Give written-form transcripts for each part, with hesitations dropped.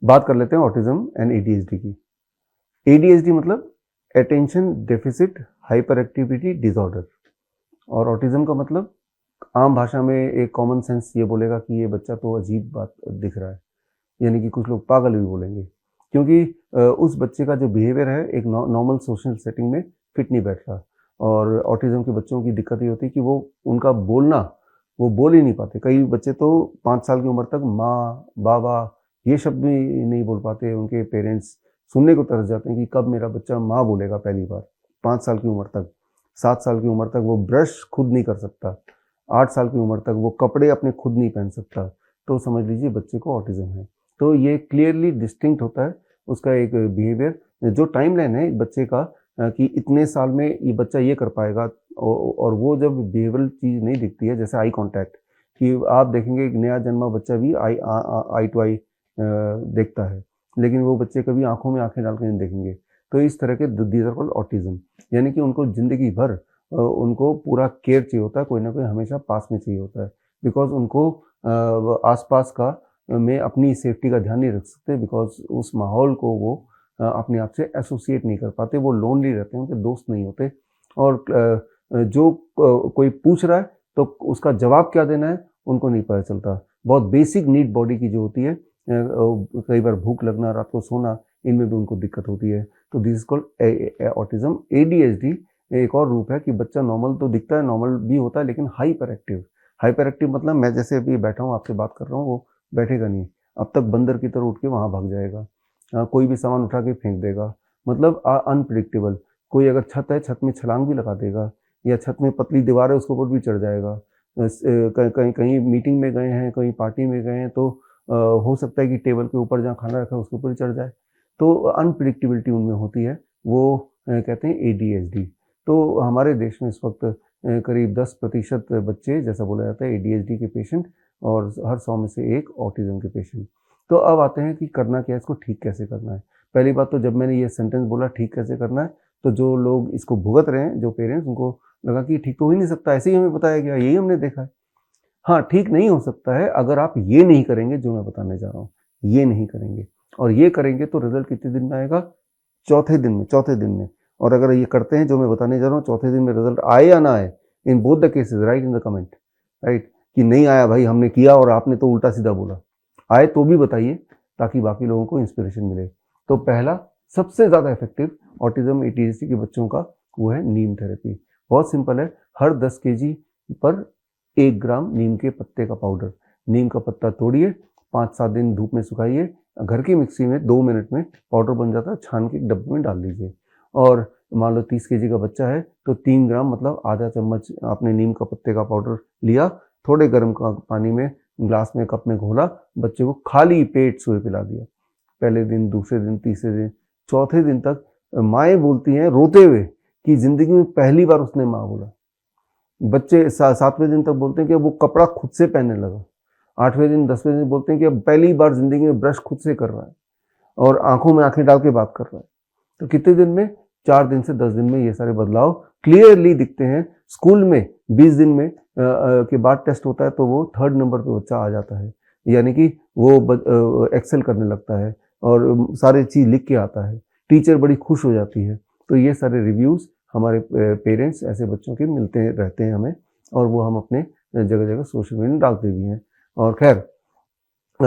बात कर लेते हैं ऑटिज्म एंड एडीएचडी की। एडीएचडी मतलब attention deficit hyper activity disorder, और ऑटिज्म का मतलब आम भाषा में एक कॉमन सेंस ये बोलेगा कि ये बच्चा तो अजीब बात दिख रहा है, यानी कि कुछ लोग पागल भी बोलेंगे, क्योंकि उस बच्चे का जो बिहेवियर है एक नॉर्मल सोशल सेटिंग में फिट नहीं बैठ रहा। और ऑटिज्म के बच्चों की दिक्कत ये होती है कि वो उनका बोलना, वो बोल ही नहीं पाते। कई बच्चे तो 5 साल की उम्र तक माँ बाबा ये शब्द भी नहीं बोल पाते। उनके पेरेंट्स सुनने को तरस जाते हैं कि कब मेरा बच्चा माँ बोलेगा पहली बार। 5 साल की उम्र तक, 7 साल की उम्र तक वो ब्रश खुद नहीं कर सकता, 8 साल की उम्र तक वो कपड़े अपने खुद नहीं पहन सकता, तो समझ लीजिए बच्चे को ऑटिज्म है। तो ये क्लियरली डिस्टिंक्ट होता है उसका एक बिहेवियर, जो टाइमलाइन है एक बच्चे का कि इतने साल में ये बच्चा ये कर पाएगा। और वो जब बिहेवियरल चीज़ नहीं दिखती है, जैसे आई कांटेक्ट, कि आप देखेंगे एक नया जन्मा बच्चा भी आई टू आई देखता है, लेकिन वो बच्चे कभी आंखों में आंखें डाल के नहीं देखेंगे। तो इस तरह के दीज आर कॉल्ड ऑटिज्म, यानी कि उनको ज़िंदगी भर उनको पूरा केयर चाहिए होता है, कोई ना कोई हमेशा पास में चाहिए होता है, बिकॉज उनको आसपास का में अपनी सेफ्टी का ध्यान नहीं रख सकते, बिकॉज उस माहौल को वो अपने आप से एसोसिएट नहीं कर पाते, वो लोनली रहते हैं, उनके दोस्त नहीं होते। और जो कोई पूछ रहा है तो उसका जवाब क्या देना है उनको नहीं पता चलता। बहुत बेसिक नीड बॉडी की जो होती है, कई बार भूख लगना, रात को सोना, इनमें भी उनको दिक्कत होती है। तो this is called autism. ADHD एक और रूप है कि बच्चा नॉर्मल तो दिखता है, नॉर्मल भी होता है, लेकिन हाइपर एक्टिव। हाइपर एक्टिव मतलब मैं जैसे अभी बैठा हूँ आपसे बात कर रहा हूँ, वो बैठेगा नहीं, अब तक बंदर की तरह उठ के वहाँ भाग जाएगा, कोई भी सामान उठा के फेंक देगा, मतलब अनप्रिडिक्टेबल। कोई अगर छत है, छत में छलांग भी लगा देगा, या छत में पतली दीवार है उसके ऊपर भी चढ़ जाएगा। कहीं कहीं कहीं मीटिंग में गए हैं, कहीं पार्टी में गए हैं, तो हो सकता है कि टेबल के ऊपर जहाँ खाना रखा है उसके ऊपर चढ़ जाए। तो अनप्रिडिक्टेबिलिटी उनमें होती है, वो कहते हैं एडीएचडी। तो हमारे देश में इस वक्त करीब 10% बच्चे, जैसा बोला जाता है, एडीएचडी के पेशेंट, और हर 100 में से एक ऑटिज्म के पेशेंट। तो अब आते हैं कि करना क्या है, इसको ठीक कैसे करना है। पहली बात तो जब मैंने ये सेंटेंस बोला ठीक कैसे करना है, तो जो लोग इसको भुगत रहे हैं, जो पेरेंट्स, उनको लगा कि ठीक तो हो ही नहीं सकता, ऐसे ही हमें बताया गया, यही हमने देखा है। हाँ, ठीक नहीं हो सकता है अगर आप ये नहीं करेंगे जो मैं बताने जा रहा हूँ, ये नहीं करेंगे। और ये करेंगे तो रिजल्ट कितने दिन में आएगा? चौथे दिन में। और अगर ये करते हैं जो मैं बताने जा रहा हूँ, चौथे दिन में रिजल्ट आए या ना आए, in both the cases right in the comment, right, कि नहीं आया भाई, हमने किया और आपने तो उल्टा सीधा बोला। आए तो भी बताइए, ताकि बाकी लोगों को इंस्पिरेशन मिले। तो पहला सबसे ज़्यादा इफेक्टिव ऑटिज्म एडीएचडी के बच्चों का वो है नीम थेरेपी। बहुत सिंपल है, हर 10 केजी पर 1 ग्राम नीम के पत्ते का पाउडर। नीम का पत्ता तोड़िए, 5-7 दिन धूप में सुखाइए, घर की मिक्सी में 2 मिनट में पाउडर बन जाता है, छान के एक डब्बे में डाल दीजिए। और मान लो 30 केजी का बच्चा है तो 3 ग्राम मतलब आधा चम्मच आपने नीम का पत्ते का पाउडर लिया, थोड़े गर्म पानी में ग्लास में कप में घोला, बच्चे को खाली पेट सुबह पिला दिया। पहले दिन, दूसरे दिन, तीसरे दिन, चौथे दिन तक माएँ बोलती हैं रोते हुए कि ज़िंदगी में पहली बार उसने माँ बोला। बच्चे 7वें दिन तक बोलते हैं कि वो कपड़ा खुद से पहनने लगा। 8वें दिन, 10वें दिन बोलते हैं कि अब पहली बार ज़िंदगी में ब्रश खुद से कर रहा है और आँखों में आँखें डाल के बात कर रहा है। तो कितने दिन में? 4 दिन से 10 दिन में ये सारे बदलाव क्लियरली दिखते हैं। स्कूल में 20 दिन में के बाद टेस्ट होता है तो वो 3rd नंबर पे बच्चा आ जाता है, यानी कि वो एक्सेल करने लगता है और सारी चीज़ लिख के आता है, टीचर बड़ी खुश हो जाती है। तो ये सारे रिव्यूज़ हमारे पेरेंट्स ऐसे बच्चों के मिलते रहते हैं हमें, और वो हम अपने जगह-जगह सोशल मीडिया में डालते भी हैं। और खैर,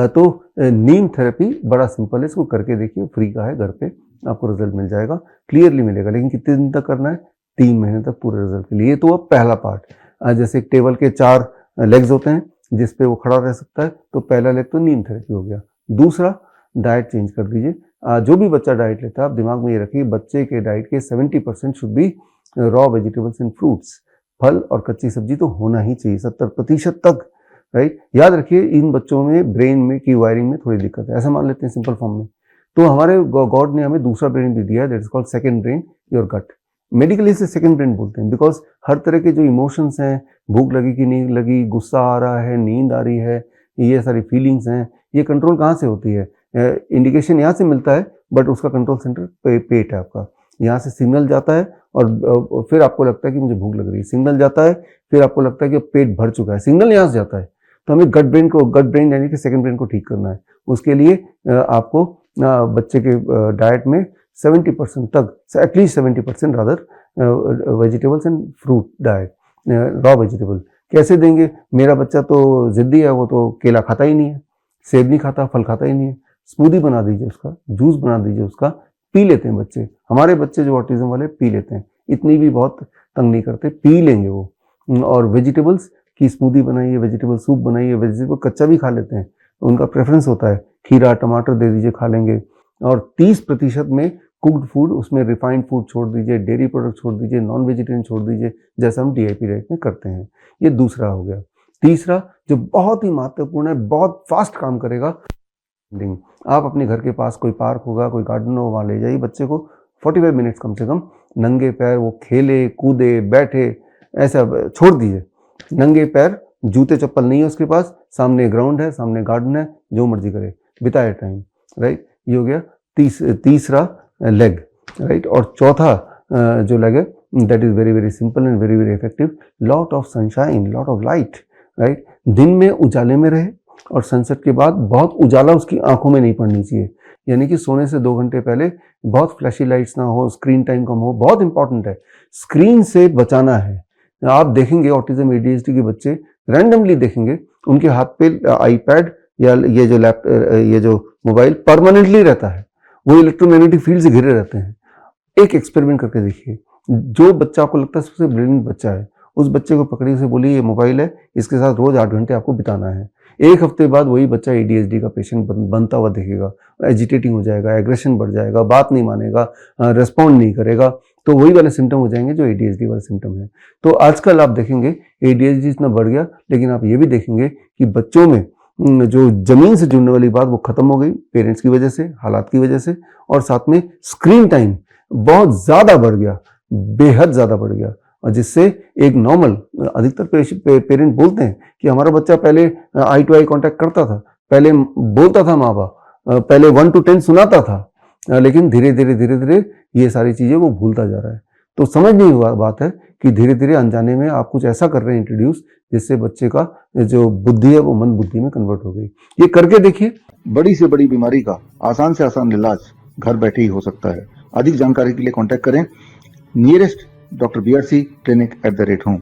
तो नीम थेरेपी बड़ा सिंपल है, इसको करके देखिए, फ्री का है, घर पे आपको रिजल्ट मिल जाएगा, क्लियरली मिलेगा। लेकिन कितने दिन तक करना है? 3 महीने तक पूरे रिजल्ट के लिए। ये तो अब पहला पार्ट। जैसे एक टेबल के 4 लेग्स होते हैं जिस पे वो खड़ा रह सकता है, तो पहला लेग तो नीम थेरेपी हो गया। दूसरा, डाइट चेंज कर दीजिए। जो भी बच्चा डाइट लेता है, आप दिमाग में ये रखिए, बच्चे के डाइट के 70% should be raw vegetables and fruits. फल और कच्ची सब्जी तो होना ही चाहिए 70% तक, राइट। याद रखिए, इन बच्चों में ब्रेन में की वायरिंग में थोड़ी दिक्कत है, ऐसा मान लेते हैं सिंपल फॉर्म में। तो हमारे गॉड ने हमें दूसरा ब्रेन भी दिया है, that is called second brain, your gut. Medically इसे सेकंड ब्रेन बोलते हैं, बिकॉज हर तरह के जो इमोशंस हैं, भूख लगी कि नहीं लगी, गुस्सा आ रहा है, नींद आ रही है, ये सारी फीलिंग्स हैं, ये कंट्रोल कहाँ से होती है? इंडिकेशन यहाँ से मिलता है, बट उसका कंट्रोल सेंटर पेट है आपका। यहाँ से सिग्नल जाता है और फिर आपको लगता है कि मुझे भूख लग रही है, सिग्नल जाता है, फिर आपको लगता है कि पेट भर चुका है, सिग्नल यहाँ से जाता है। तो हमें गट ब्रेन यानी कि सेकंड ब्रेन को ठीक करना है। उसके लिए आपको बच्चे के डाइट में 70% तक, at least 70% rather, vegetables and fruit diet, raw vegetable. कैसे देंगे? मेरा बच्चा तो जिद्दी है, वो तो केला खाता ही नहीं है, सेब नहीं खाता, फल खाता ही नहीं है। स्मूदी बना दीजिए उसका, जूस बना दीजिए उसका, पी लेते हैं बच्चे। हमारे बच्चे जो ऑटिज्म वाले पी लेते हैं, इतनी भी बहुत तंग नहीं करते, पी लेंगे वो। और वेजिटेबल्स की स्मूदी बनाइए, वेजिटेबल सूप बनाइए, वेजिटेबल कच्चा भी खा लेते हैं, उनका प्रेफरेंस होता है। खीरा टमाटर दे दीजिए, खा लेंगे। और 30% में कुक्ड फूड, उसमें रिफाइंड फूड छोड़ दीजिए, डेयरी प्रोडक्ट छोड़ दीजिए, नॉन वेजिटेरियन छोड़ दीजिए, जैसा हम DIP डाइट में करते हैं। ये दूसरा हो गया। तीसरा जो बहुत ही महत्वपूर्ण है, बहुत फास्ट काम करेगा, आप अपने घर के पास कोई पार्क होगा, कोई गार्डन हो, वहाँ ले जाइए बच्चे को, 45 मिनट्स कम से कम नंगे पैर वो खेले कूदे बैठे, ऐसा छोड़ दीजिए। नंगे पैर, जूते चप्पल नहीं है उसके पास, सामने ग्राउंड है, सामने गार्डन है, जो मर्जी करे, बिताए टाइम, राइट। ये हो गया तीसरा लेग, राइट। और चौथा जो लेग है, that is very very simple and very very effective, lot of sunshine, lot of light, right. दिन में उजाले में रहे और सनसेट के बाद बहुत उजाला उसकी आंखों में नहीं पड़नी चाहिए, यानी कि सोने से 2 घंटे पहले बहुत फ्लैशी लाइट्स ना हो, स्क्रीन टाइम कम हो, बहुत इंपॉर्टेंट है, स्क्रीन से बचाना है। आप देखेंगे ऑटिज्म ADHD के बच्चे रैंडमली देखेंगे, उनके हाथ पे आईपैड या ये जो मोबाइल परमानेंटली रहता है, वो इलेक्ट्रोमैग्नेटिक फील्ड से घिरे रहते हैं। एक एक्सपेरिमेंट करके देखिए, जो बच्चा आपको लगता है सबसे ब्रिलियंट बच्चा है, उस बच्चे को पकड़िए, उसे बोलिए ये मोबाइल है, इसके साथ रोज 8 घंटे आपको बिताना है। 1 हफ्ते बाद वही बच्चा ADHD का पेशेंट बनता हुआ दिखेगा, एजिटेटिंग हो जाएगा, एग्रेशन बढ़ जाएगा, बात नहीं मानेगा, रेस्पॉन्ड नहीं करेगा, तो वही वाले सिम्टम हो जाएंगे जो ADHD वाले सिम्टम है। तो आजकल आप देखेंगे ADHD इतना बढ़ गया, लेकिन आप ये भी देखेंगे कि बच्चों में जो जमीन से जुड़ने वाली बात वो खत्म हो गई, पेरेंट्स की वजह से, हालात की वजह से, और साथ में स्क्रीन टाइम बहुत ज्यादा बढ़ गया, बेहद ज्यादा बढ़ गया, और जिससे एक नॉर्मल, अधिकतर पेरेंट बोलते हैं कि हमारा बच्चा पहले आई टू आई कांटेक्ट करता था, पहले बोलता था माँ बाप, पहले 1 to 10 सुनाता था, लेकिन धीरे धीरे ये सारी चीजें वो भूलता जा रहा है। तो समझने की बात है कि धीरे धीरे अनजाने में आप कुछ ऐसा कर रहे हैं इंट्रोड्यूस, जिससे बच्चे का जो बुद्धि है वो मंद बुद्धि में कन्वर्ट हो गई। ये करके देखिए, बड़ी से बड़ी बीमारी का आसान से आसान इलाज घर बैठे ही हो सकता है। अधिक जानकारी के लिए कांटेक्ट करें nearest Dr. BRC clinic @ home।